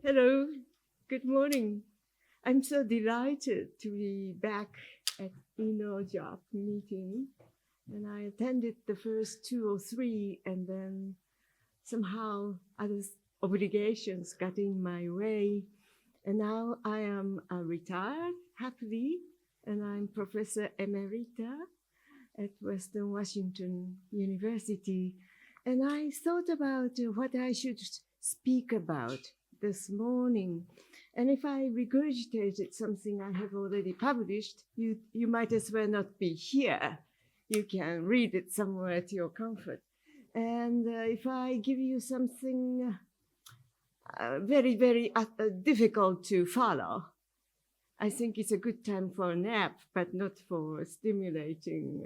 Hello, good morning. I'm so delighted to be back at ENOJP meeting, and I attended the first two or three, and then somehow other obligations got in my way, and now I am retired happily, and I'm Professor Emerita at Western Washington University, and I thought about what I should speak about this morning. And if I regurgitated something I have already published, you might as well not be here. You can read it somewhere to your comfort. And if I give you something very difficult to follow, I think it's a good time for a nap, but not for stimulating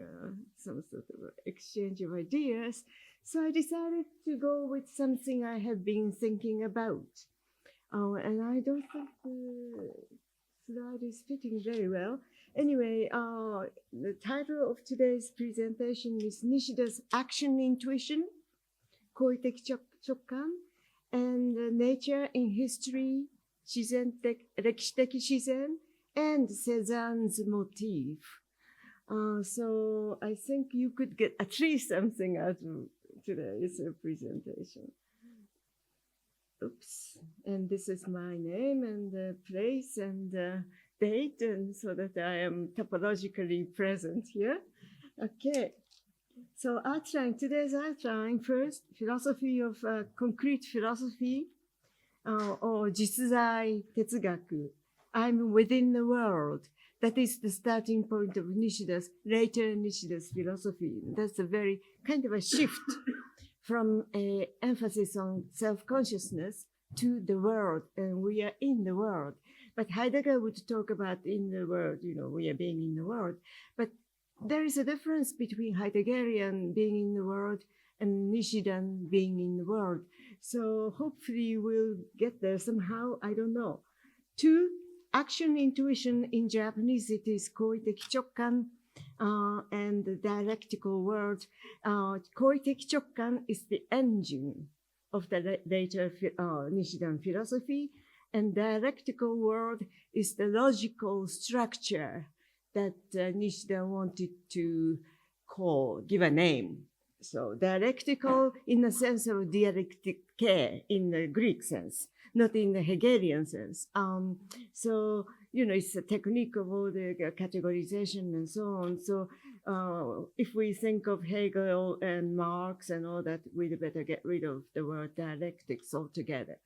some sort of exchange of ideas. So I decided to go with something I have been thinking about. And I don't think the slide is fitting very well. Anyway, the title of today's presentation is Nishida's Action Intuition, 行為的直感, and Nature in History, 歴史的自然, and Cezanne's Motif. So I think you could get at least something out of today's presentation. Oops, and this is my name and place and date, and so that I am topologically present here. Okay, so outline, today's outline, first, philosophy of concrete philosophy, or 実在哲学. I'm within the world. That is the starting point of later Nishida's philosophy. That's a very kind of a shift from an emphasis on self-consciousness to the world, and we are in the world. But Heidegger would talk about in the world, we are being in the world. But there is a difference between Heideggerian being in the world and Nishidan being in the world. So hopefully we'll get there somehow, I don't know. Two, action intuition in Japanese, it is 行為的直感. And the dialectical world, 行為的直感 is the engine of the later Nishidan philosophy, and dialectical world is the logical structure that Nishida wanted to give a name. So dialectical in the sense of dialektike in the Greek sense, not in the Hegelian sense. So it's a technique of all the categorization and so on. So if we think of Hegel and Marx and all that, we'd better get rid of the word dialectics altogether.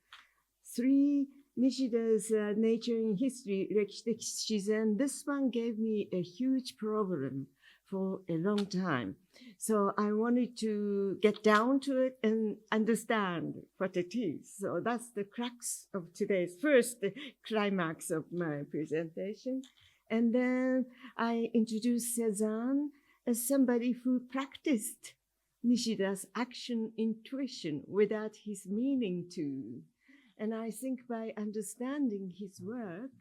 Three, Nishida's Nature in History, 歴史的自然. This one gave me a huge problem for a long time. So I wanted to get down to it and understand what it is. So that's the crux of today's first climax of my presentation. And then I introduced Cezanne as somebody who practiced Nishida's action intuition without his meaning to. And I think by understanding his work,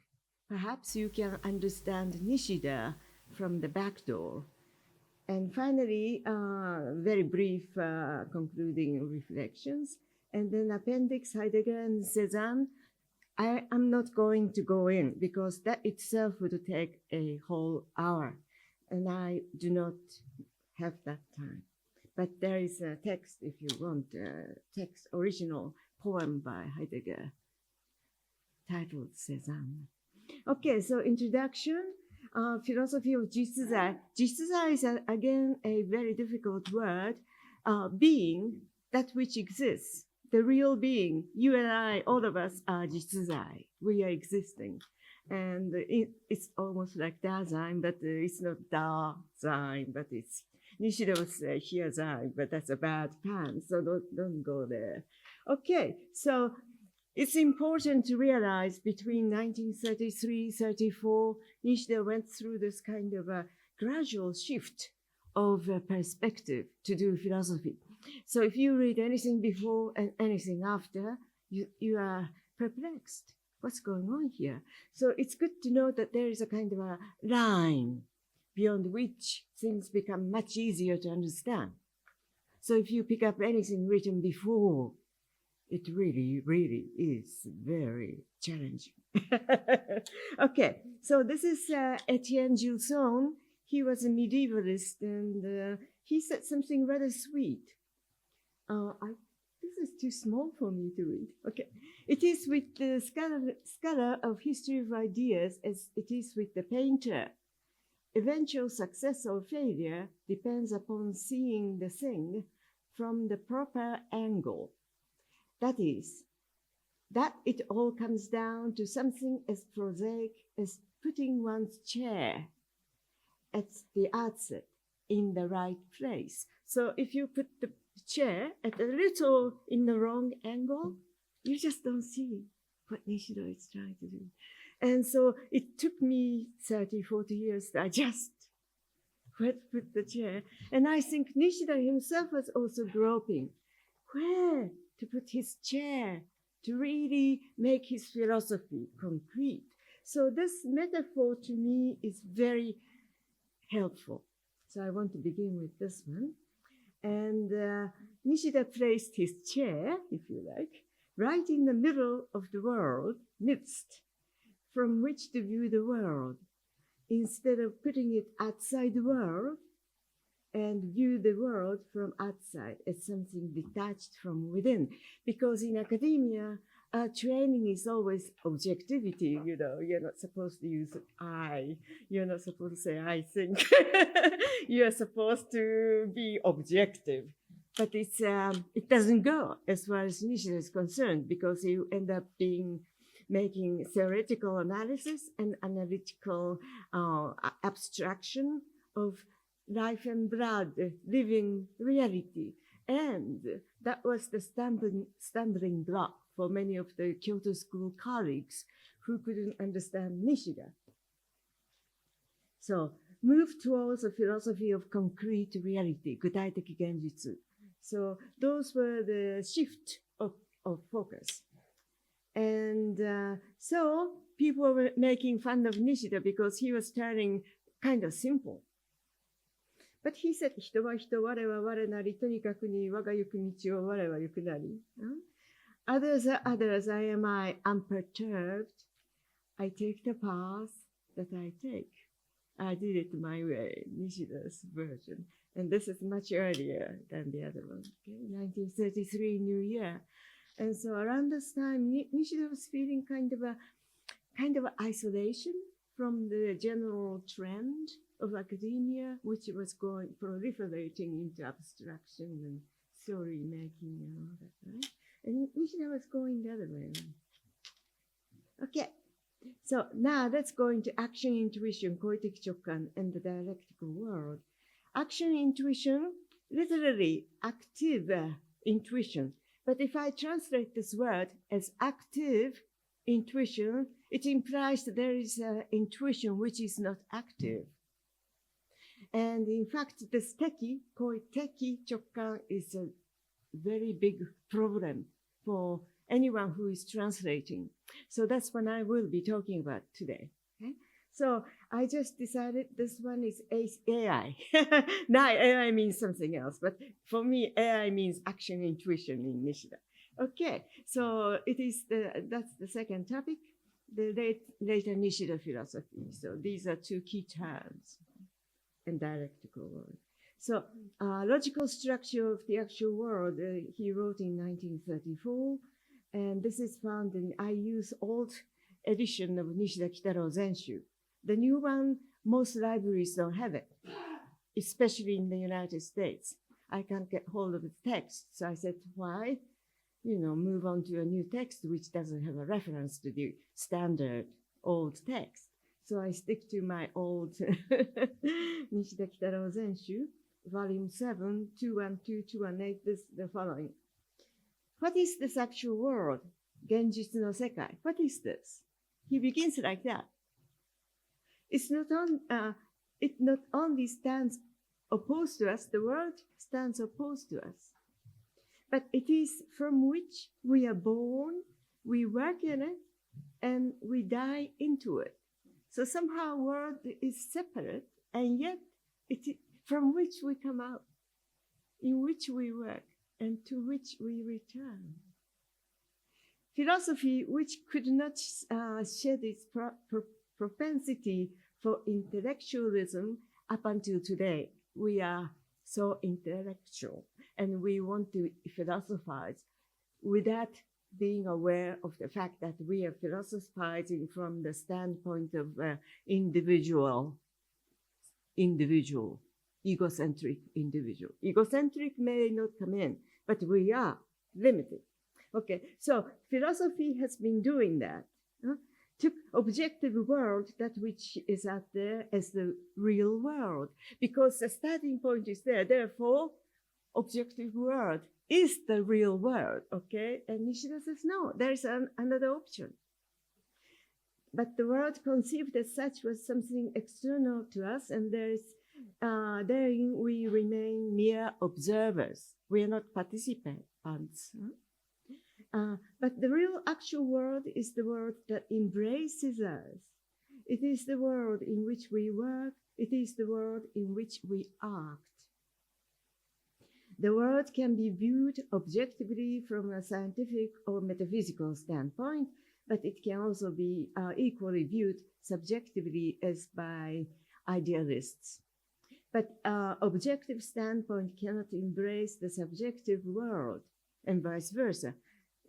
perhaps you can understand Nishida from the back door. And finally, very brief concluding reflections. And then appendix, Heidegger and Cezanne. I am not going to go in because that itself would take a whole hour. And I do not have that time. But there is a text, if you want, original poem by Heidegger titled Cezanne. Okay, so introduction. Philosophy of 実在. 実在 is again a very difficult word. Being, that which exists, the real being. You and I, all of us are 実在. We are existing. And it's almost like Dasein, but it's not Dasein, but it's Nishida would say Hiersein, but that's a bad pun, so don't go there. Okay, so it's important to realize between 1933-34, Nishida went through this kind of a gradual shift of perspective to do philosophy. So if you read anything before and anything after, you are perplexed. What's going on here? So it's good to know that there is a kind of a line beyond which things become much easier to understand. So if you pick up anything written before, it really, really is very challenging. Okay, so this is Etienne Gilson. He was a medievalist, and he said something rather sweet. This is too small for me to read. Okay, it is with the scholar of history of ideas as it is with the painter. Eventual success or failure depends upon seeing the thing from the proper angle. That is, that it all comes down to something as prosaic as putting one's chair at the outset in the right place. So if you put the chair at a little in the wrong angle, you just don't see what Nishida is trying to do. And so it took me 30, 40 years to adjust where to put the chair. And I think Nishida himself was also groping where to put his chair to really make his philosophy concrete. So this metaphor to me is very helpful. So I want to begin with this one. And Nishida placed his chair, if you like, right in the middle of the world, midst, from which to view the world, instead of putting it outside the world and view the world from outside as something detached from within. Because in academia, our training is always objectivity, you know, you're not supposed to use I, you're not supposed to say I think, you're supposed to be objective. But it doesn't go as far as Nishida is concerned, because you end up making theoretical analysis and analytical abstraction of life and blood, living reality. And that was the stumbling block for many of the Kyoto School colleagues who couldn't understand Nishida. So move towards a philosophy of concrete reality, 具体的現実. So those were the shift of focus. And so people were making fun of Nishida because he was turning kind of simple. But he said, 人は人、我は我なり、とにかくに我が行く道を我は行くなり。Others are others, I am I, unperturbed. I take the path that I take. I did it my way, Nishida's version. And this is much earlier than the other one, okay? 1933 New Year. And so around this time, Nishida was feeling kind of isolation from the general trend of academia, which was proliferating into abstraction and theory making and all that, right? And Nishida was going the other way around. Okay, so now let's go into action, intuition, 行為的直感, and the dialectical world. Action, intuition, literally active intuition. But if I translate this word as active intuition, it implies that there is an intuition which is not active. And in fact, this teki, 行為的直感, is a very big problem for anyone who is translating. So that's what I will be talking about today. Okay? So I just decided this one is AI. Now AI means something else, but for me, AI means action intuition in Nishida. Okay, so that's the second topic, the later Nishida philosophy. So these are two key terms in dialectical world. So logical structure of the actual world, he wrote in 1934, and this is found in, I use old edition of Nishida Kitaro Zenshu. The new one, most libraries don't have it, especially in the United States. I can't get hold of the text, so I said, why? Move on to a new text which doesn't have a reference to the standard old text. So I stick to my old Nishida Kitaro Zenshu, volume 7, 212, 218, this the following. What is this actual world? Genjitsu no sekai. What is this? He begins like that. It not only stands opposed to us, the world stands opposed to us, but it is from which we are born, we work in it, and we die into it. So somehow world is separate, and yet it is from which we come out, in which we work, and to which we return. philosophy which could not shed its propensity for intellectualism up until today. We are so intellectual and we want to philosophize without being aware of the fact that we are philosophizing from the standpoint of individual, egocentric individual. Egocentric may not come in, but we are limited. Okay, so philosophy has been doing that. Took objective world, that which is out there, as the real world, because the starting point is there. Therefore, objective world is the real world. Okay, and Nishida says no. There is another option. But the world conceived as such was something external to us, and therein we remain mere observers. We are not participants. But the real actual world is the world that embraces us. It is the world in which we work. It is the world in which we act. The world can be viewed objectively from a scientific or metaphysical standpoint, but it can also be equally viewed subjectively as by idealists. But objective standpoint cannot embrace the subjective world, and vice versa.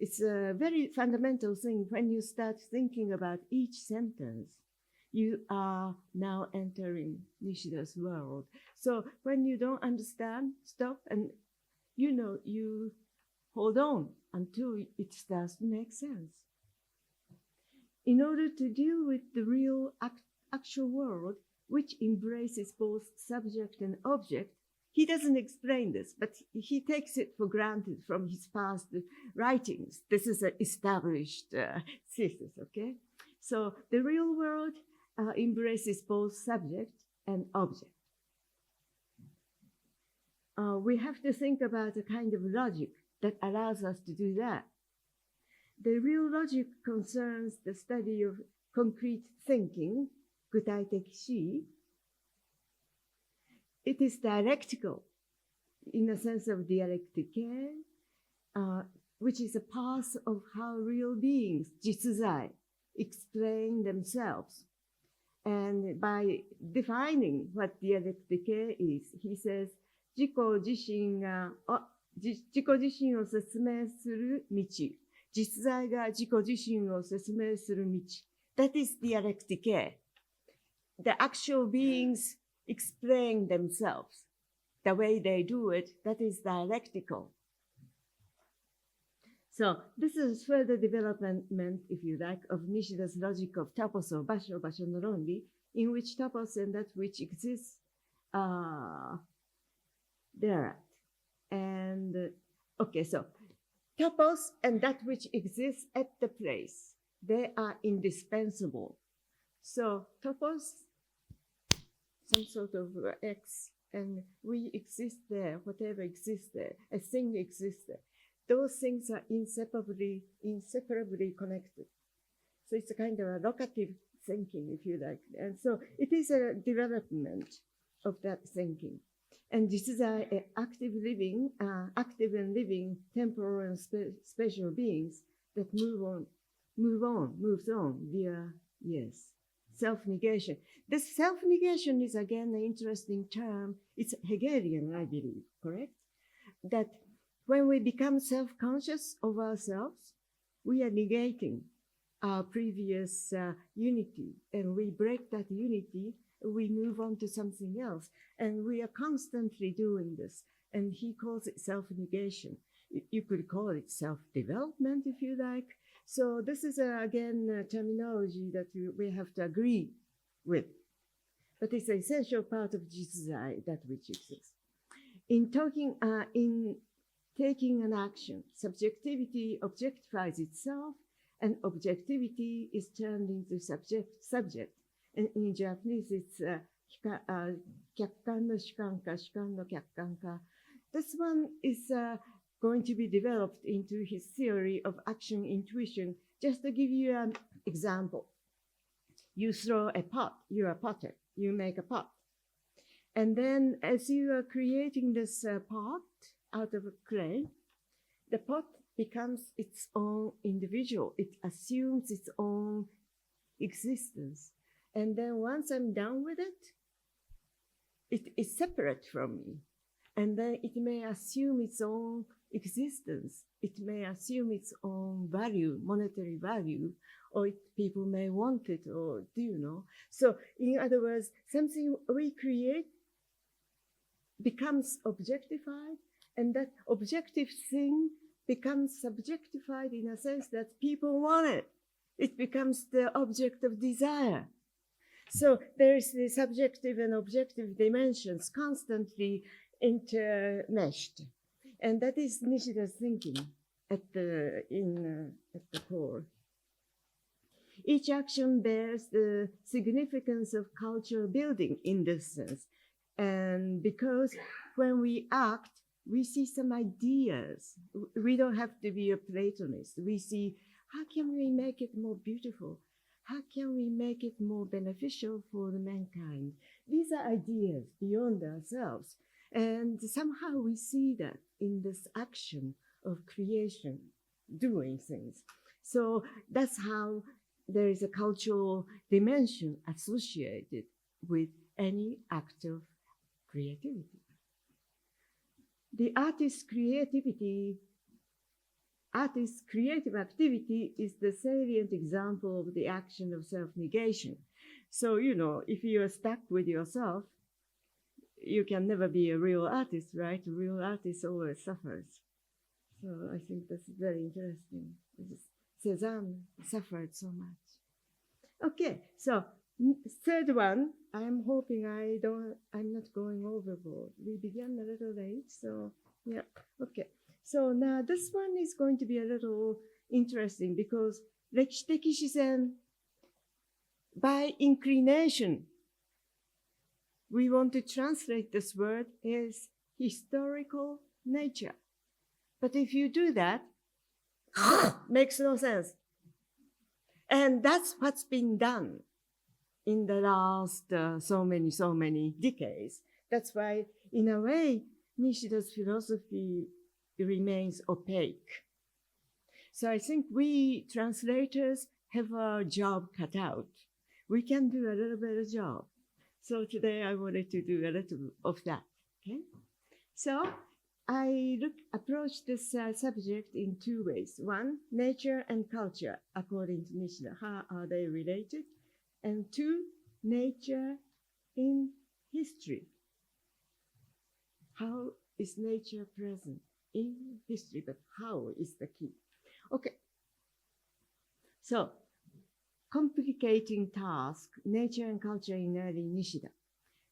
It's a very fundamental thing. When you start thinking about each sentence, you are now entering Nishida's world. So when you don't understand, stop and you hold on until it starts to make sense. In order to deal with the real actual world, which embraces both subject and object, he doesn't explain this, but he takes it for granted from his past writings. This is an established thesis, okay? So the real world embraces both subject and object. We have to think about a kind of logic that allows us to do that. The real logic concerns the study of concrete thinking, 具体的思. It is dialectical in the sense of dialectique, which is a path of how real beings, 実在, explain themselves. And by defining what dialectique is, he says, 自己自身を説明する道。実在が自己自身を説明する道。That is dialectique. The actual beings explain themselves. The way they do it, that is dialectical. So this is further development, if you like, of Nishida's logic of topos or basho no ronri, in which topos and that which exists there. And okay, so topos and that which exists at the place, they are indispensable. So topos, some sort of X, and we exist there, whatever exists there, a thing exists there. Those things are inseparably connected. So it's a kind of a locative thinking, if you like. And so it is a development of that thinking. And this is active and living temporal and spatial beings that moves on via, yes, self-negation. This self-negation is again an interesting term. It's Hegelian, I believe, correct? That when we become self-conscious of ourselves, we are negating our previous unity, and we break that unity, we move on to something else. And we are constantly doing this. And he calls it self-negation. You could call it self-development, if you like. So this is, again, a terminology that we have to agree with. But it's an essential part of jitsuzai, that which exists. In taking an action, subjectivity objectifies itself, and objectivity is turned into subject. And in Japanese, it's 客観の主観か、主観の客観か. This one is going to be developed into his theory of action intuition. Just to give you an example, you throw a pot, you're a potter, you make a pot. And then as you are creating this pot out of clay, the pot becomes its own individual. It assumes its own existence. And then once I'm done with it, it is separate from me. And then it may assume its own existence. It may assume its own value, monetary value, or people may want it, or do you know? So in other words, something we create becomes objectified, and that objective thing becomes subjectified in a sense that people want it. It becomes the object of desire. So there is the subjective and objective dimensions constantly intermeshed. And that is Nishida's thinking at the core. Each action bears the significance of cultural building in this sense. And because when we act, we see some ideas. We don't have to be a Platonist. We see, how can we make it more beautiful? How can we make it more beneficial for the mankind? These are ideas beyond ourselves. And somehow we see that in this action of creation, doing things. So that's how there is a cultural dimension associated with any act of creativity. The artist's creative activity is the salient example of the action of self-negation. So, you know, if you are stuck with yourself, you can never be a real artist, right? A real artist always suffers. So I think that's very interesting. Cezanne suffered so much. Okay, so third one, I'm hoping I'm not going overboard. We began a little late, so yeah, okay. So now this one is going to be a little interesting because 歴史的自然, by inclination, we want to translate this word as historical nature. But if you do that, makes no sense. And that's what's been done in the last so many decades. That's why, in a way, Nishida's philosophy remains opaque. So I think we translators have our job cut out. We can do a little better job. So today I wanted to do a little of that, okay? So I approach this subject in two ways. One, nature and culture, according to Nishida. How are they related? And two, nature in history. How is nature present in history, but how is the key? Okay. So, complicating task, nature and culture in early Nishida.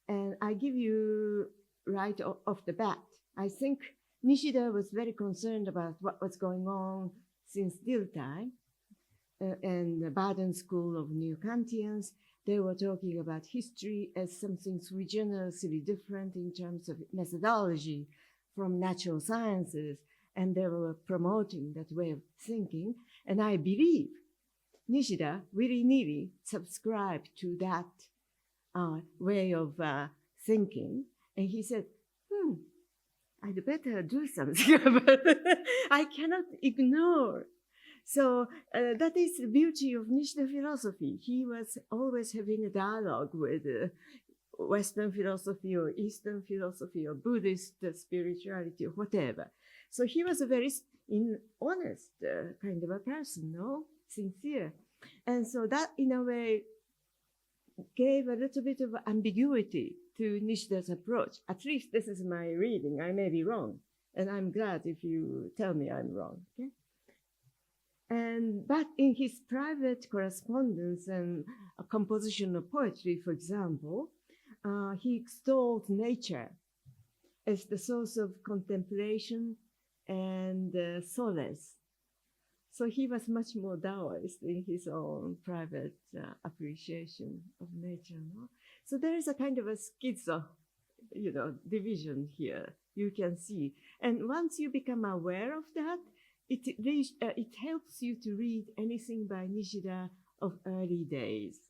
And I give you right off the bat, I think Nishida was very concerned about what was going on since Dill time and the Baden School of New Kantians. They were talking about history as something sui generously different in terms of methodology from natural sciences, and they were promoting that way of thinking. And I believe Nishida willy-nilly subscribed to that way of thinking. And he said, I'd better do something about it. I cannot ignore. So that is the beauty of Nishida philosophy. He was always having a dialogue with Western philosophy or Eastern philosophy or Buddhist spirituality or whatever. So he was a very honest kind of a person, no? Sincere. And so that, in a way, gave a little bit of ambiguity to Nishida's approach. At least this is my reading. I may be wrong. And I'm glad if you tell me I'm wrong. Okay? But in his private correspondence and a composition of poetry, for example, he extolled nature as the source of contemplation and solace. So he was much more Taoist in his own private appreciation of nature. No? So there is a kind of a schizo, division here. You can see, and once you become aware of that, it helps you to read anything by Nishida of early days.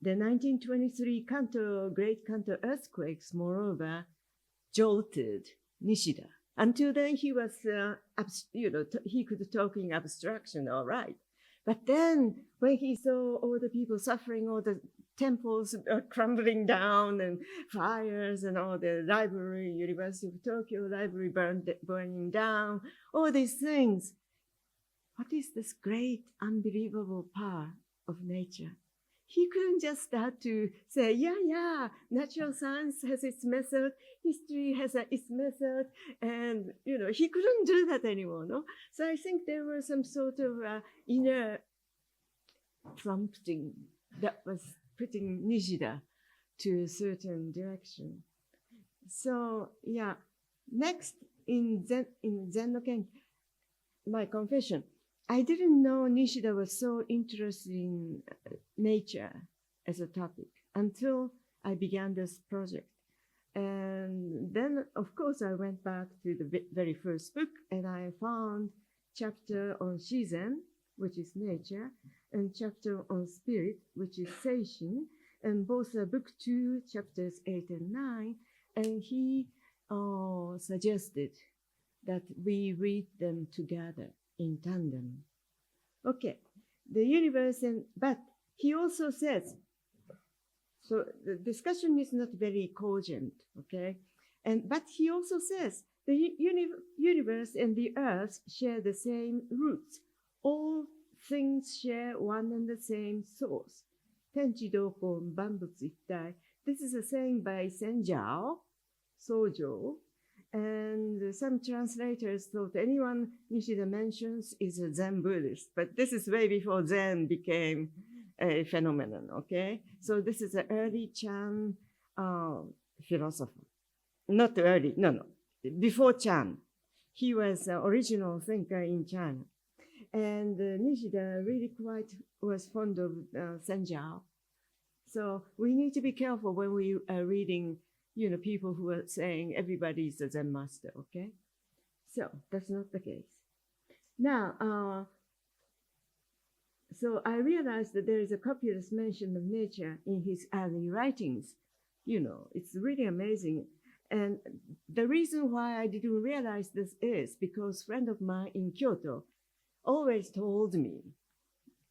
The 1923 Great Kanto earthquakes, moreover, jolted Nishida Until then, he was, he could talk in abstraction, all right. But then, when he saw all the people suffering, all the temples crumbling down, and fires, and all the library, University of Tokyo library burning down, all these things. What is this great, unbelievable power of nature? He couldn't just start to say, yeah, natural science has its method, history has its method, and, he couldn't do that anymore, no? So I think there was some sort of inner prompting that was putting Nishida to a certain direction. So, yeah, next in Zen no Ken, my confession, I didn't know Nishida was so interested in nature as a topic until I began this project. And then, of course, I went back to the very first book and I found chapter on Cezanne, which is nature, and chapter on spirit, which is Seishin, and both are book 2, chapters 8 and 9. And he suggested that we read them together in tandem. Okay, the universe, but he also says, so the discussion is not very cogent, okay? But he also says the universe and the earth share the same roots. All things share one and the same source. Tenchi dokon banbutsu ittai. This is a saying by Senjao, Sojo, and some translators thought anyone Nishida mentions is a Zen Buddhist, but this is way before Zen became a phenomenon, okay? So this is an early Chan philosopher. Not early, no. Before Chan. He was an original thinker in China. And Nishida really quite was fond of Senjao. So we need to be careful when we are reading people who are saying everybody's a Zen master, okay? So that's not the case. Now, so I realized that there is a copious mention of nature in his early writings. It's really amazing. And the reason why I didn't realize this is because a friend of mine in Kyoto always told me,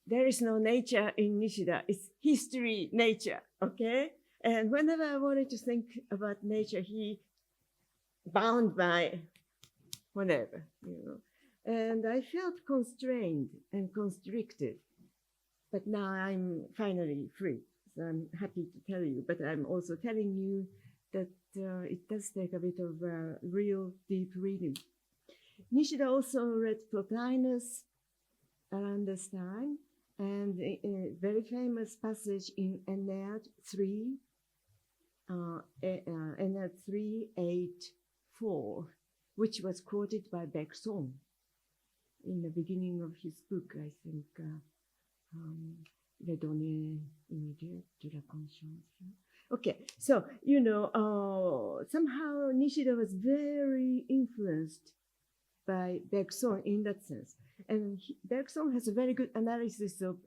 there is no nature in Nishida, it's history, nature, okay? And whenever I wanted to think about nature, he bound by whatever, And I felt constrained and constricted. But now I'm finally free. So I'm happy to tell you. But I'm also telling you that it does take a bit of real deep reading. Nishida also read Plotinus around this time. And a very famous passage in Aeneid 3, Aeneid 3:8-4, which was quoted by Bergson in the beginning of his book, I think, Les données immédiates de la conscience. Okay, so, somehow Nishida was very influenced by Bergson in that sense. And Bergson has a very good analysis of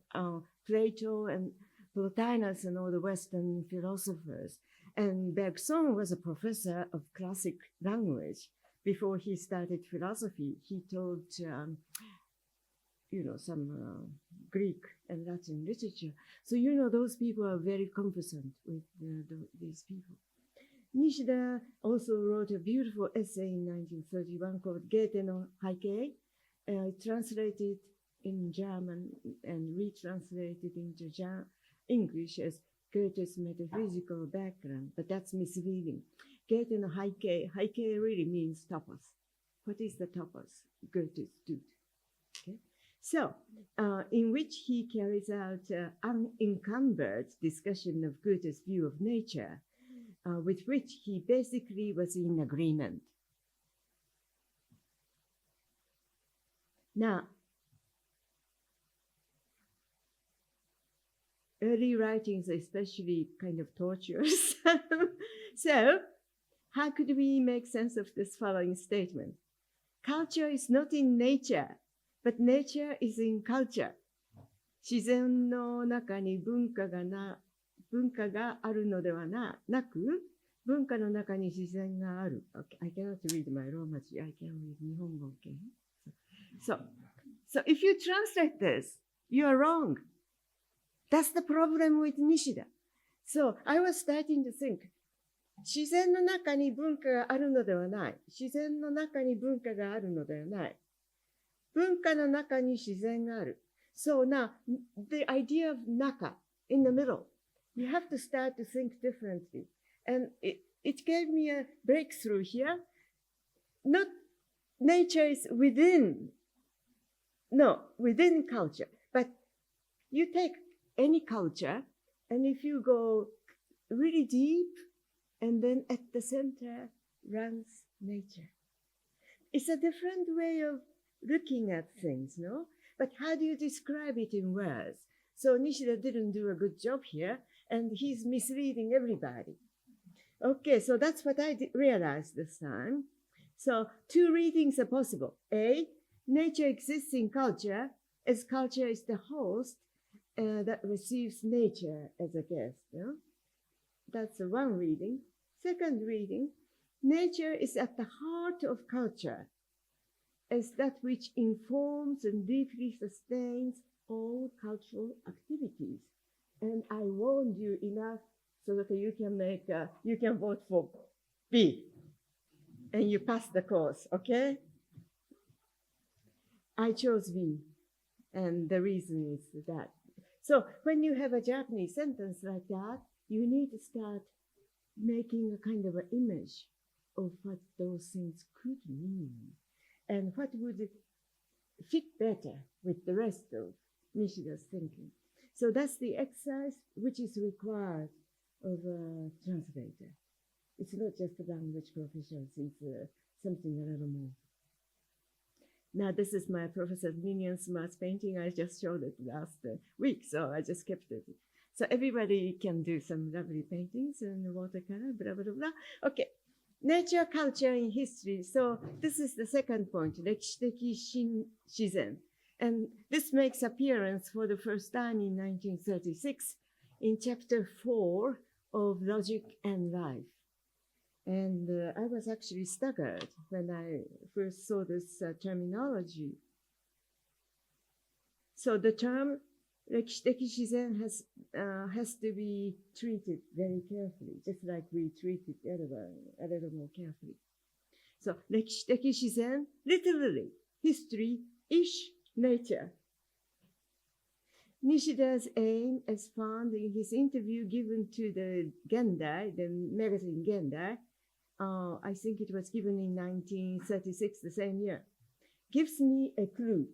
Plato and Plotinus and all the Western philosophers. And Bergson was a professor of classic language. Before he started philosophy, he taught, some Greek and Latin literature. So, those people are very conversant with these people. Nishida also wrote a beautiful essay in 1931 called Goethe no Heikei, translated in German and retranslated into English as Goethe's metaphysical background, but that's misleading. Goethe no Heikei, Heikei really means topos. What is the topos? Goethe stood. Okay? So, in which he carries out unencumbered discussion of Goethe's view of nature, with which he basically was in agreement. Now, early writings are especially kind of torturous. So, how could we make sense of this following statement? Culture is not in nature, but nature is in culture. 自然の中に文化があるのではなく、文化の中に自然がある。Okay, I cannot read my Romaji. I can read 日本語 okay? So if you translate this, you are wrong. That's the problem with Nishida. So I was starting to think, 自然の中に文化があるのではない。自然の中に文化があるのではない。文化の中に自然がある。So now, the idea of naka, in the middle, you have to start to think differently. And it gave me a breakthrough here. Not nature is within culture. But you take any culture, and if you go really deep, and then at the center runs nature. It's a different way of looking at things, no? But how do you describe it in words? So Nishida didn't do a good job here, and he's misleading everybody. Okay, so that's what I realized this time. So 2 readings are possible. A, nature exists in culture, as culture is the host that receives nature as a guest. No? That's one reading. Second reading, nature is at the heart of culture, as that which informs and deeply sustains all cultural activities. And I warned you enough so that you can vote for B, and you pass the course, okay? I chose B, and the reason is that. So when you have a Japanese sentence like that, you need to start making a kind of an image of what those things could mean and what would fit better with the rest of Nishida's thinking. So that's the exercise which is required of a translator. It's not just a language proficiency, it's something a little more. Now, this is my Professor Minion's mass painting. I just showed it last week, so I just kept it. So everybody can do some lovely paintings and watercolor, blah, blah, blah. Okay, nature, culture, and history. So this is the second point, 歴史的自然. And this makes appearance for the first time in 1936 in chapter 4 of Logic and Life. And I was actually staggered when I first saw this terminology. So the term 歴史的自然 has to be treated very carefully, just like we treated the other one a little more carefully. So 歴史的自然, literally, history-ish nature. Nishida's aim, as found in his interview given to the Gendai, the magazine Gendai, I think it was given in 1936, the same year, gives me a clue.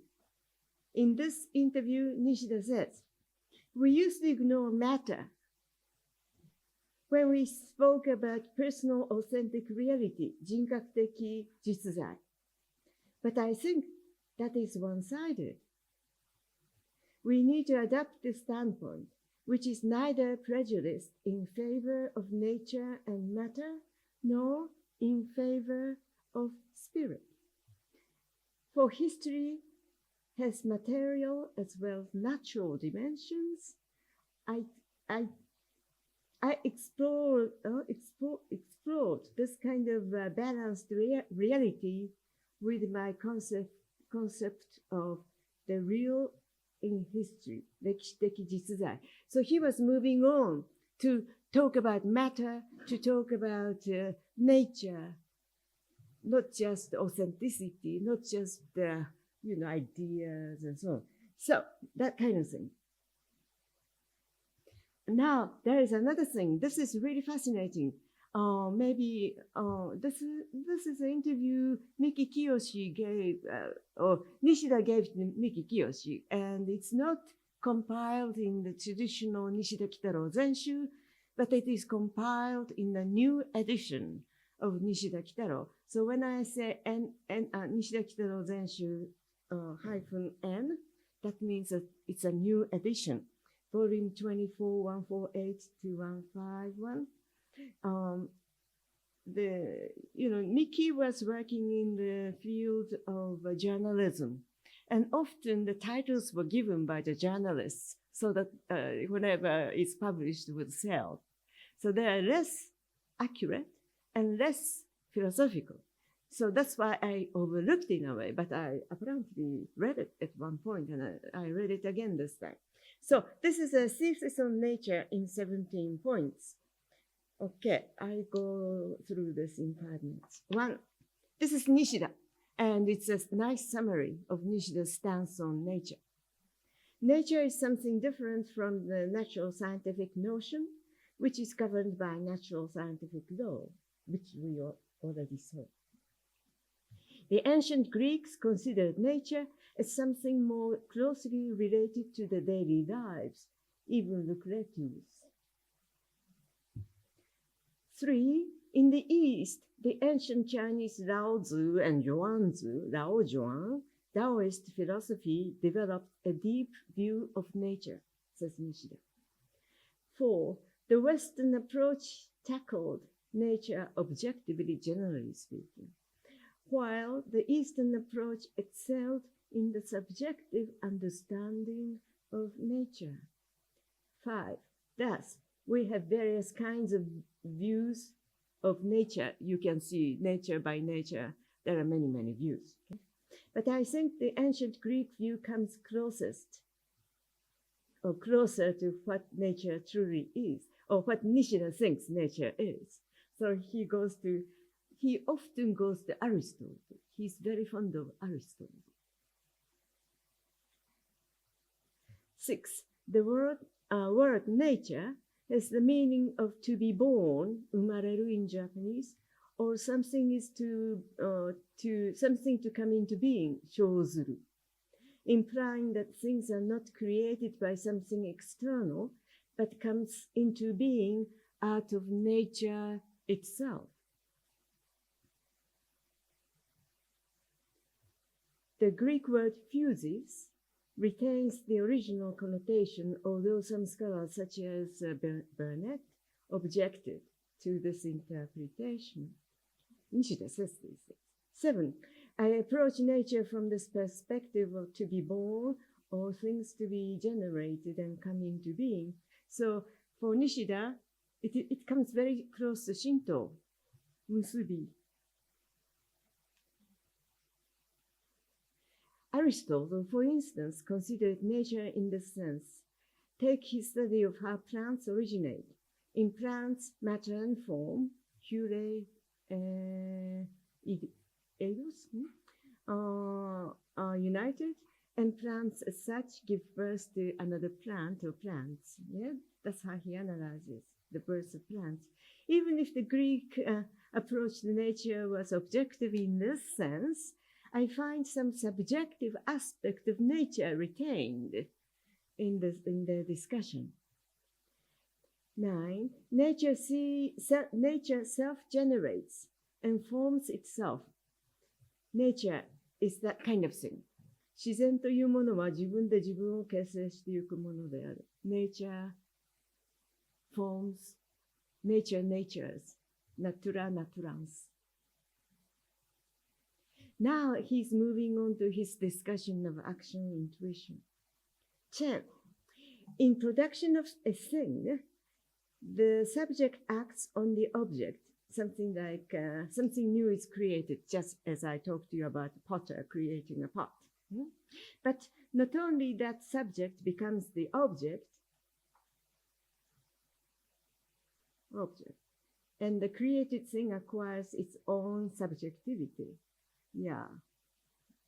In this interview, Nishida says, we used to ignore matter when we spoke about personal authentic reality, 人格的実在. But I think that is one-sided. We need to adopt the standpoint, which is neither prejudiced in favor of nature and matter, nor in favor of spirit. For history has material as well as natural dimensions. I explored this kind of balanced reality with my concept of the real in history, 歴史的実在. So he was moving on to talk about matter, to talk about nature, not just authenticity, not just ideas and so on. So that kind of thing. Now there is another thing. This is really fascinating. This is an interview Miki Kiyoshi gave, or Nishida gave to Miki Kiyoshi, and it's not compiled in the traditional Nishida Kitaro Zenshu, but it is compiled in the new edition of Nishida Kitaro. So when I say Nishida Kitaro Zenshu -N, that means that it's a new edition, volume 24, 148 to 151. Miki was working in the field of journalism, and often the titles were given by the journalists so that whenever it's published would sell. So there are less accurate and less philosophical. So that's why I overlooked in a way, but I apparently read it at one point, and I read it again this time. So this is a thesis on nature in 17 points. Okay, I go through this in 5 minutes. One, this is Nishida, and it's a nice summary of Nishida's stance on nature. Nature is something different from the natural scientific notion, which is governed by natural scientific law, which we already saw. The ancient Greeks considered nature as something more closely related to the daily lives, even Lucretius. 3. In the East, the ancient Chinese Laozi and Zhuangzi, Lao Zhuang, Taoist philosophy developed a deep view of nature, says Nishida. 4. The Western approach tackled nature objectively, generally speaking, while the Eastern approach excelled in the subjective understanding of nature. 5. Thus, we have various kinds of views of nature. You can see nature by nature. There are many, many views. Okay? But I think the ancient Greek view comes closest or closer to what nature truly is, or what Nishida thinks nature is. So he often goes to Aristotle. He's very fond of Aristotle. 6. The word nature has the meaning of to be born, umareru in Japanese, or something is something to come into being, shōzuru, implying that things are not created by something external, but comes into being out of nature itself. The Greek word physis retains the original connotation, although some scholars, such as Burnett, objected to this interpretation. Nishida says these things. 7. I approach nature from this perspective of to be born or things to be generated and come into being. So for Nishida, it comes very close to Shinto, musubi. Aristotle, for instance, considered nature in this sense. Take his study of how plants originate. In plants, matter and form, hure, are united, and plants as such give birth to another plant or plants. Yeah? That's how he analyzes the birth of plants. Even if the Greek approach to nature was objective in this sense, I find some subjective aspect of nature retained in the discussion. 9. Nature self-generates and forms itself. Nature is that kind of thing. 自然というものは自分で自分を形成していくものである。Nature forms, nature natures, natura naturans. Now he's moving on to his discussion of action intuition. 10. In production of a thing, the subject acts on the object. Something like something new is created, just as I talked to you about a potter creating a pot. But not only that subject becomes the object, and the created thing acquires its own subjectivity. Yeah,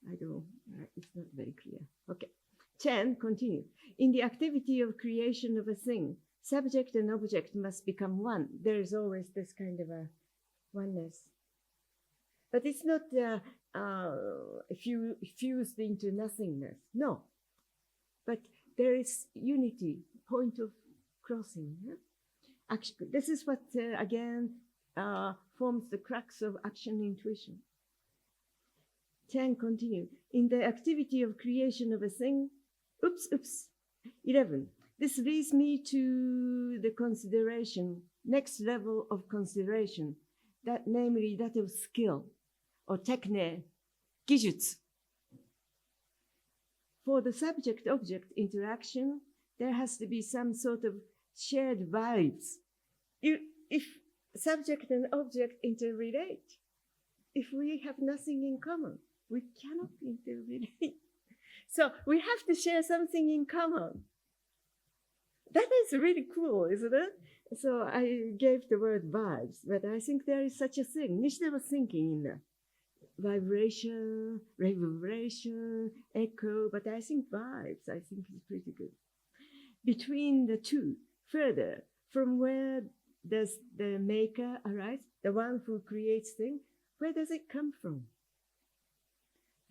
it's not very clear. Okay. 10, continue. In the activity of creation of a thing, subject and object must become one. There is always this kind of a oneness. But it's not fused into nothingness. No. But there is unity, point of crossing. Yeah? Action. This is what, again, forms the crux of action intuition. 10, continue. In the activity of creation of a thing, 11. This leads me to the consideration, next level of consideration, that namely that of skill, or techne, 技術. For the subject-object interaction, there has to be some sort of shared vibes. If subject and object interrelate. If we have nothing in common, we cannot interrelate. So we have to share something in common. That is really cool, isn't it? So I gave the word vibes, but I think there is such a thing. Nishida was thinking in that. Vibration, reverberation, echo, but I think vibes, I think is pretty good. Between the two, further, from where does the maker arise, the one who creates things, where does it come from?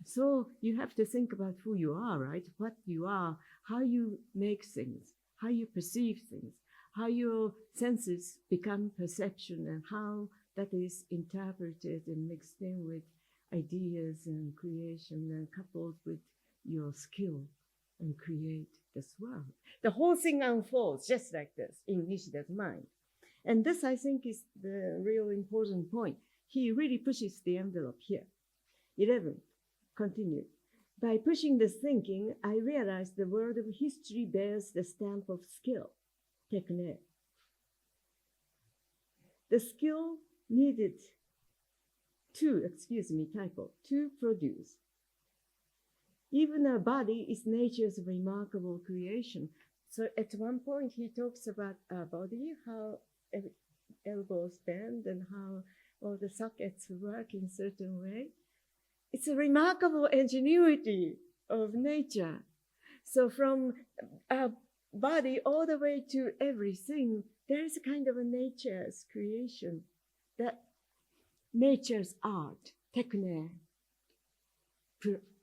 So you have to think about who you are, right? What you are, how you make things, how you perceive things, how your senses become perception, and how that is interpreted and mixed in with ideas and creation and coupled with your skill and create this world. The whole thing unfolds just like this in Nishida's mind. And this, I think, is the real important point. He really pushes the envelope here. 11, continue. By pushing this thinking, I realized the world of history bears the stamp of skill, techne. The skill needed to produce. Even our body is nature's remarkable creation. So at one point he talks about our body, how elbows bend and how all the sockets work in a certain way. It's a remarkable ingenuity of nature. So from our body all the way to everything, there is a kind of a nature's creation, that nature's art, techne,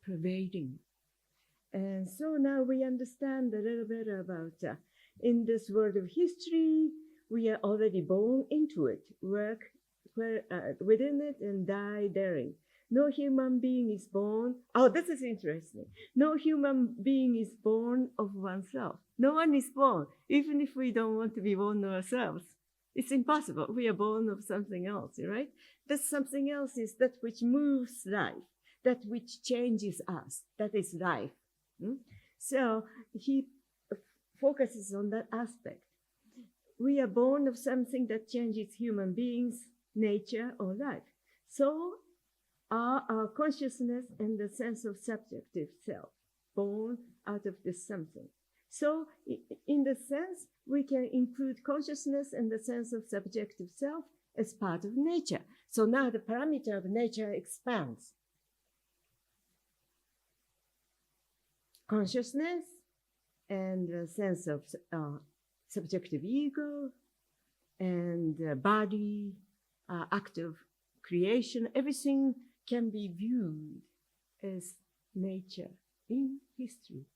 pervading. And so now we understand a little bit about, in this world of history, we are already born into it, work within it and die therein. No human being is born. Oh, this is interesting. No human being is born of oneself. No one is born, even if we don't want to be born ourselves. It's impossible. We are born of something else, right? That something else is that which moves life, that which changes us. That is life. So he focuses on that aspect. We are born of something that changes human beings, nature, or life. So are our consciousness and the sense of subjective self, born out of this something. So in the sense, we can include consciousness and the sense of subjective self as part of nature. So now the parameter of nature expands. Consciousness and the sense of subjective ego and body, act of creation, everything can be viewed as nature in history.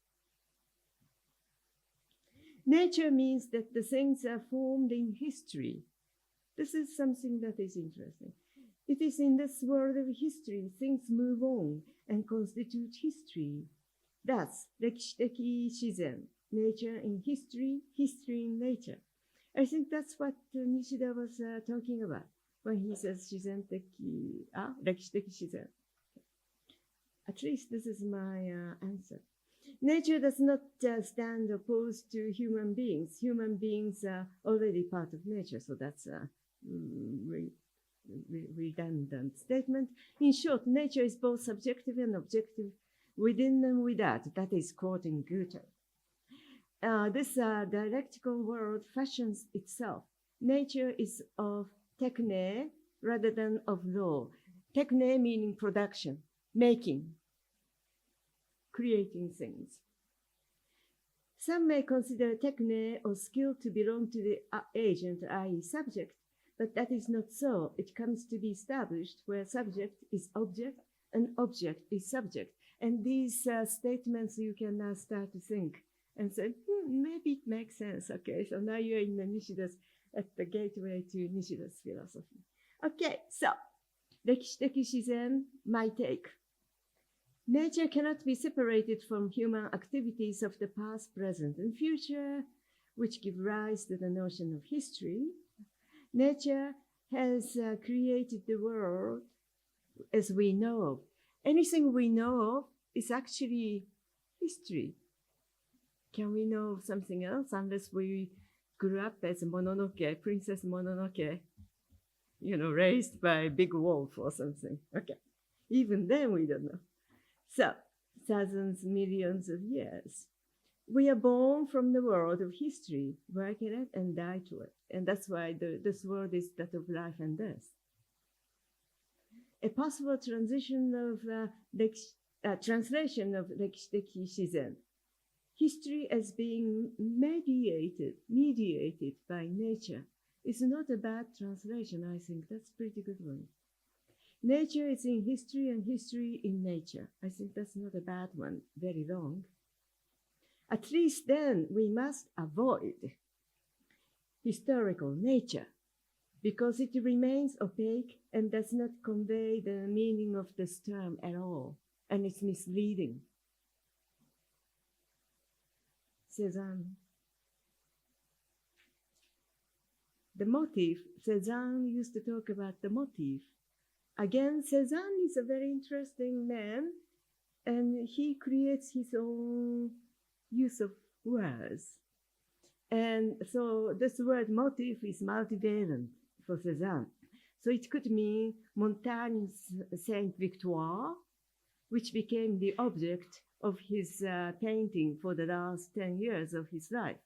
Nature means that the things are formed in history. This is something that is interesting. It is in this world of history, things move on and constitute history. Thus, 歴史的自然, nature in history, history in nature. I think that's what Nishida was talking about when he says 自然的, 歴史的自然. At least this is my answer. Nature does not stand opposed to human beings. Human beings are already part of nature, so that's a redundant statement. In short, nature is both subjective and objective, within and without. That is quoting Goethe. This dialectical world fashions itself. Nature is of techne rather than of law. Techne meaning production, making, creating things. Some may consider techne or skill to belong to the agent, i.e. subject, but that is not so. It comes to be established where subject is object and object is subject. And these statements you can now start to think and say, maybe it makes sense. Okay, so now you're in the Nishida's, at the gateway to Nishida's philosophy. Okay, so, 歴史的自然, my take. Nature cannot be separated from human activities of the past, present, and future, which give rise to the notion of history. Nature has created the world as we know of. Anything we know of is actually history. Can we know something else unless we grew up as Mononoke, Princess Mononoke? raised by a big wolf or something. Okay. Even then, we don't know. So, thousands, millions of years. We are born from the world of history, work in it and die to it. And that's why this world is that of life and death. A possible translation of Rekishiteki Shizen. History as being mediated by nature is not a bad translation, I think. That's a pretty good one. Nature is in history and history in nature. I think that's not a bad one, very long. At least then we must avoid historical nature because it remains opaque and does not convey the meaning of this term at all, and it's misleading. Cezanne. The motif, Cezanne used to talk about the motif. Again, Cezanne is a very interesting man, and he creates his own use of words. And so this word motif is multivalent for Cezanne. So it could mean Montaigne's Saint Victoire, which became the object of his painting for the last 10 years of his life.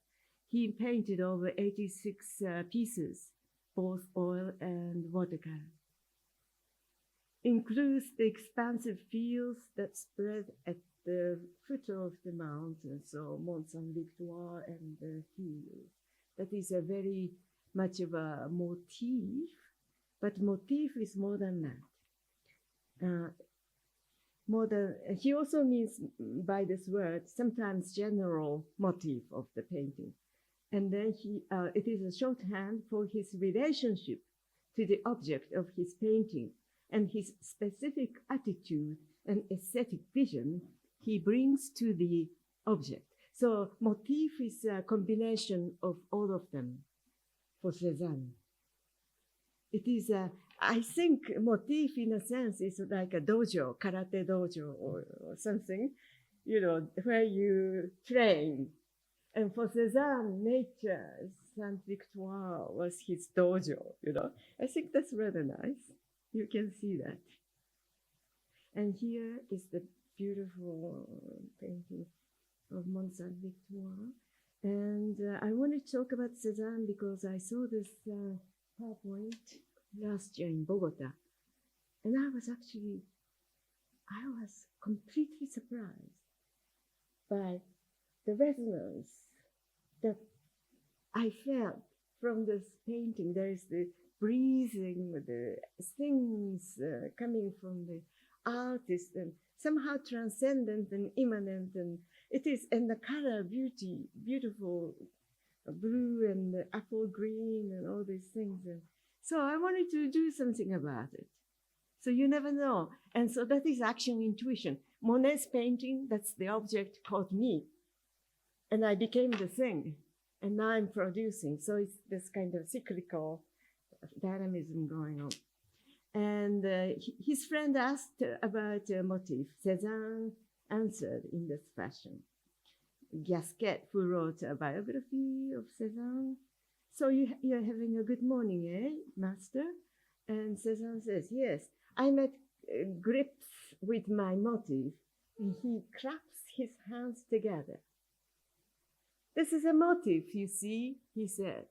He painted over 86 pieces, both oil and watercolor. Includes the expansive fields that spread at the foot of the mountain, so Mont Saint-Victoire and the hills. That is a very much of a motif, but motif is more than that. He also means by this word sometimes general motif of the painting. And then it is a shorthand for his relationship to the object of his painting and his specific attitude and aesthetic vision he brings to the object. So motif is a combination of all of them for Cezanne. It is I think motif in a sense is like a dojo, karate dojo or something, where you train. And for Cezanne, nature, Saint Victoire was his dojo, I think that's rather nice. You can see that. And here is the beautiful painting of Mont Saint Victoire. And I want to talk about Cezanne because I saw this PowerPoint last year in Bogota. And I was completely surprised by the resonance that I felt from this painting. There is the breathing, the things coming from the artist and somehow transcendent and immanent. And it is, and the color, beautiful blue and the apple green and all these things. And so I wanted to do something about it. So you never know. And so that is action intuition. Monet's painting, that's the object called me. And I became the thing. And now I'm producing. So it's this kind of cyclical dynamism going on. And his friend asked about a motif. Cezanne answered in this fashion. Gasquet, who wrote a biography of Cezanne. So you're having a good morning, eh, master? And Cezanne says, yes, I'm at grips with my motif. And he claps his hands together. This is a motif, you see, he said.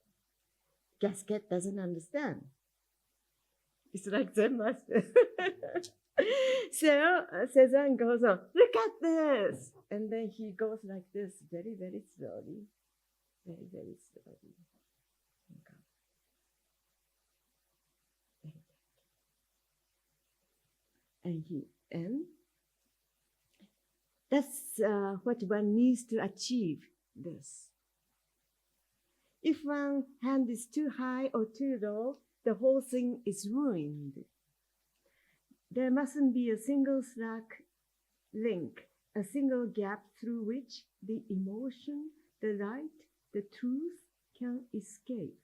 Gasquet doesn't understand. It's like Zen master. So Cezanne goes on, look at this. And then he goes like this, very, very slowly. Very, very slowly. And that's what one needs to achieve this. If one hand is too high or too low, the whole thing is ruined. There mustn't be a single slack link, a single gap through which the emotion, the light, the truth can escape.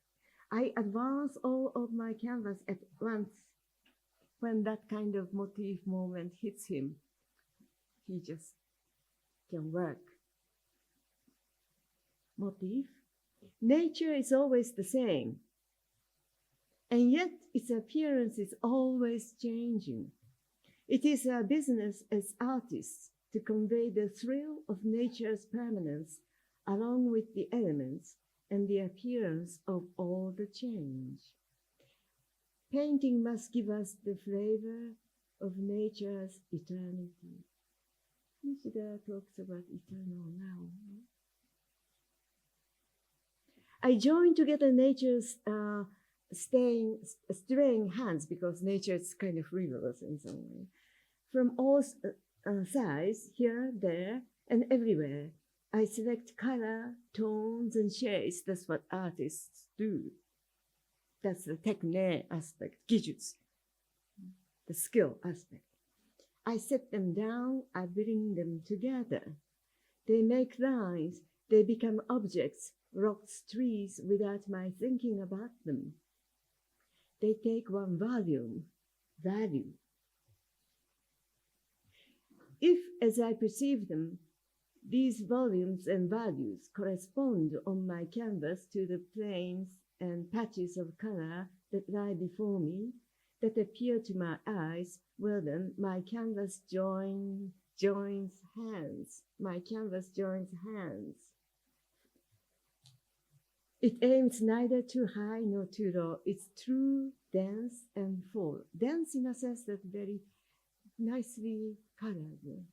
I advance all of my canvas at once. When that kind of motif moment hits him, he just can work. Motif. Nature is always the same. and yet its appearance is always changing. It is our business as artists to convey the thrill of nature's permanence along with the elements and the appearance of all the change. Painting must give us the flavor of nature's eternity. Nishida talks about eternal now. I join together nature's straying hands, because nature is kind of frivolous in some way, from all sides, here, there, and everywhere. I select color, tones, and shades. That's what artists do. That's the technique aspect, 技術, the skill aspect. I set them down, I bring them together. They make lines, they become objects, rocks, trees, without my thinking about them. They take one volume, value. If, as I perceive them, these volumes and values correspond on my canvas to the planes and patches of color that lie before me, that appear to my eyes, well then, my canvas joins hands. My canvas joins hands. It aims neither too high nor too low. It's true dance and fall. Dance in a sense that's very nicely colored.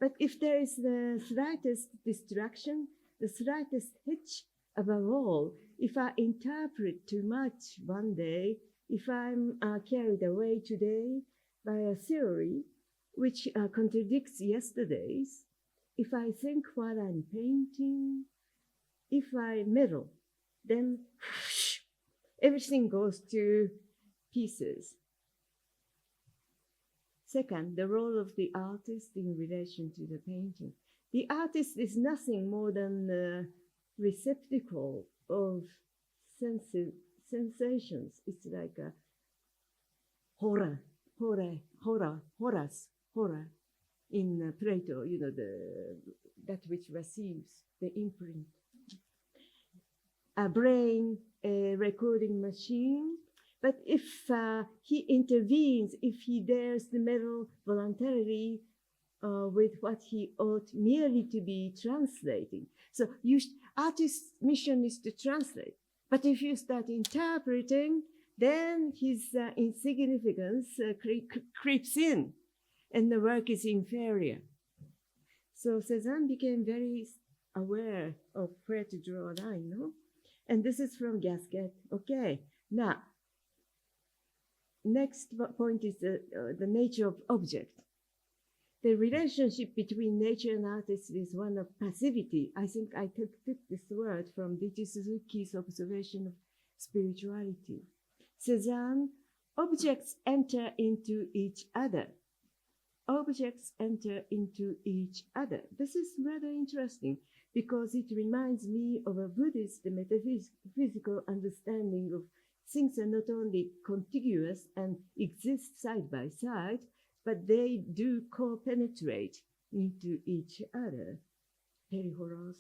But if there is the slightest distraction, the slightest hitch, above all, if I interpret too much one day, if I'm carried away today by a theory which contradicts yesterday's, if I think while I'm painting, if I meddle, then everything goes to pieces. Second, the role of the artist in relation to the painting. The artist is nothing more than the receptacle of sensations. It's like a horror in Plato, that which receives the imprint. A brain, a recording machine. But if he intervenes, if he dares to meddle voluntarily with what he ought merely to be translating. So artist's mission is to translate. But if you start interpreting, then his insignificance creeps in, and the work is inferior. So Cezanne became very aware of where to draw a line, no? And this is from Gasquet. Okay, now, next point is the nature of object. The relationship between nature and artist is one of passivity. I think I took this word from D.T. Suzuki's observation of spirituality. Cezanne, objects enter into each other. Objects enter into each other. This is rather interesting because it reminds me of a Buddhist metaphysical understanding of things are not only contiguous and exist side by side, but they do co-penetrate into each other. Perihoresis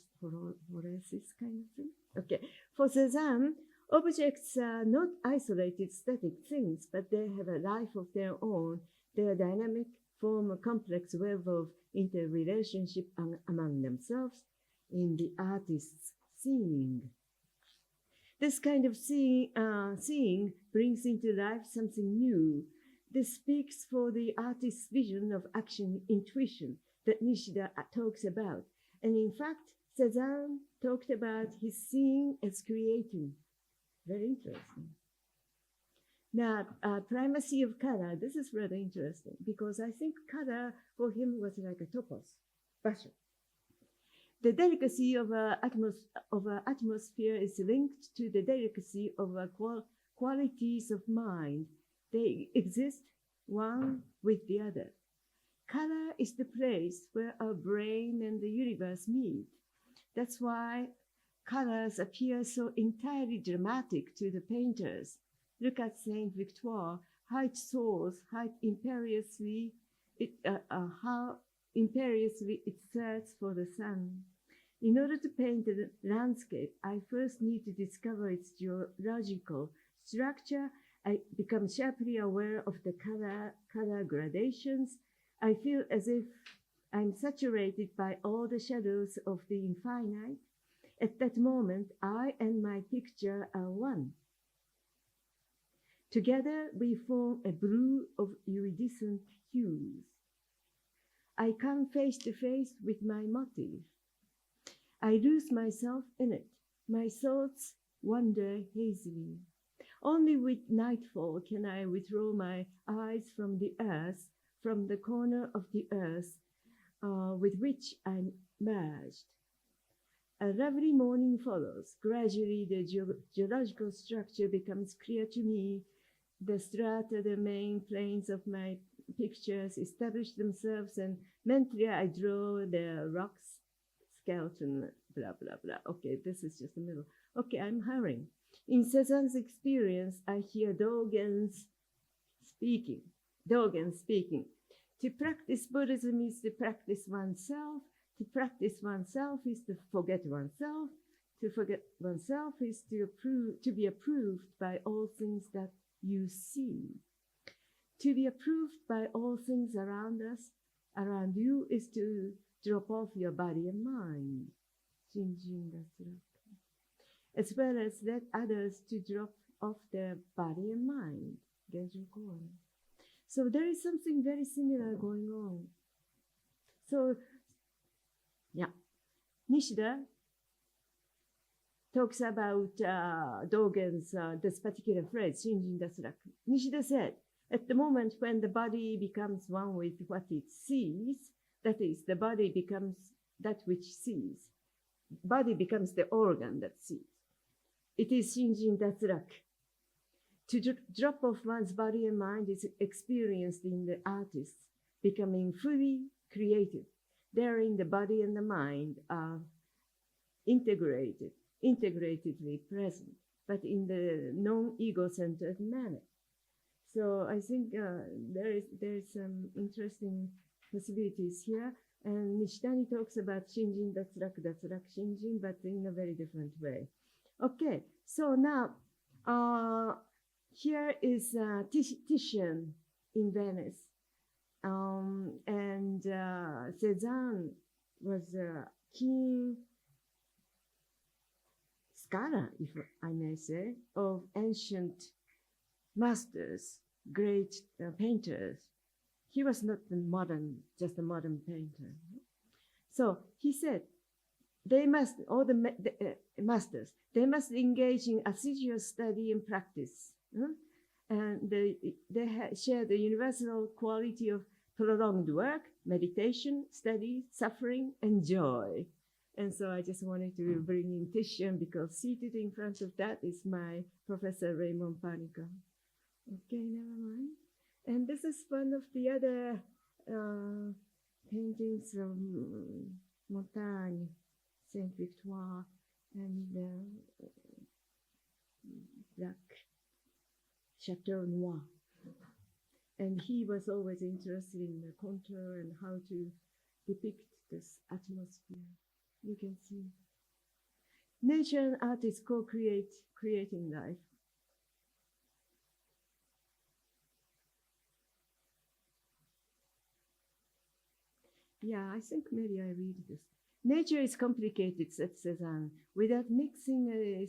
kind of thing. Okay. For Cezanne, objects are not isolated static things, but they have a life of their own. They are dynamic, form a complex web of interrelationship among themselves in the artist's seeing. This kind of seeing brings into life something new. This speaks for the artist's vision of action intuition that Nishida talks about. And in fact, Cezanne talked about his seeing as creating. Very interesting. Now, primacy of color. This is rather interesting because I think color for him was like a topos, basho. The delicacy of an atmosphere is linked to the delicacy of qualities of mind. They exist one with the other. Color is the place where our brain and the universe meet. That's why colors appear so entirely dramatic to the painters. Look at Saint Victoire, how it soars, how imperiously it searches for the sun. In order to paint the landscape, I first need to discover its geological structure. I become sharply aware of the color gradations. I feel as if I'm saturated by all the shadows of the infinite. At that moment, I and my picture are one. Together, we form a blue of iridescent hues. I come face to face with my motif. I lose myself in it. My thoughts wander hazily. Only with nightfall can I withdraw my eyes from the earth, from the corner of the earth with which I'm merged. A lovely morning follows. Gradually, the geological structure becomes clear to me. The strata, the main planes of my pictures establish themselves, and mentally I draw the rocks, skeleton, blah, blah, blah. Okay, this is just the middle. Okay, I'm hurrying. In Cezanne's experience, I hear Dogen speaking. To practice Buddhism is to practice oneself. To practice oneself is to forget oneself. To forget oneself is to be approved by all things that you see. To be approved by all things around us, around you, is to drop off your body and mind, as well as let others to drop off their body and mind. So there is something very similar going on. So, yeah, Nishida talks about Dogen's this particular phrase, Shinjin Dasuraku. Nishida said, at the moment when the body becomes one with what it sees, that is, the body becomes that which sees. Body becomes the organ that sees. It is Shinjin Dasuraku. To drop off one's body and mind is experienced in the artist, becoming fully creative. Therein, the body and the mind are integratedly present, but in the non-ego-centered manner. So I think there is some interesting possibilities here. And Nishida talks about Shinjin Datsuraku Shinjin, but in a very different way. Okay, so now here is Titian in Venice. And Cezanne was a keen scholar, if I may say, of ancient masters, great painters. He was not just a modern painter. So he said, they must, all the masters, they must engage in assiduous study and practice. And they share the universal quality of prolonged work, meditation, study, suffering, and joy. And so I just wanted to bring in Titian because seated in front of that is my Professor Raymond Panica. Okay, never mind. And this is one of the other paintings from Montagne, Saint-Victoire, and Black Chateau Noir. And he was always interested in the contour and how to depict this atmosphere. You can see. Nature and art is creating life. Yeah, I think maybe I read this. Nature is complicated, said Cezanne, without mixing a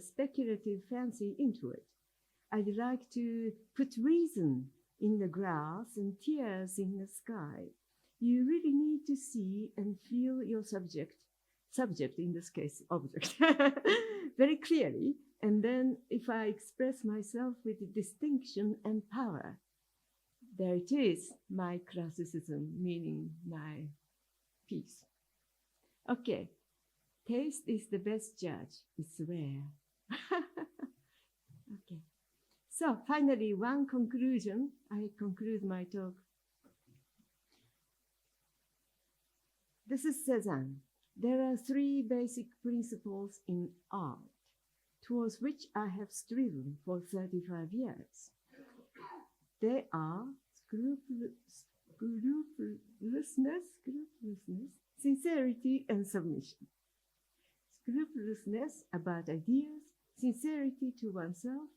speculative fancy into it. I'd like to put reason in the grass and tears in the sky. You really need to see and feel your subject in this case, object, very clearly. And then if I express myself with distinction and power, there it is, my classicism, meaning my peace. Okay, taste is the best judge. It's rare. Okay. So finally, one conclusion. I conclude my talk. This is Cezanne. There are three basic principles in art, towards which I have striven for 35 years. They are scrupulousness, sincerity, and submission. scrupulousness about ideas, sincerity to oneself,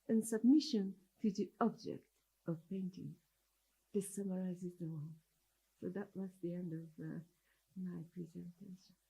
and submission to the object of painting. This summarizes them all. So that was the end of my presentation.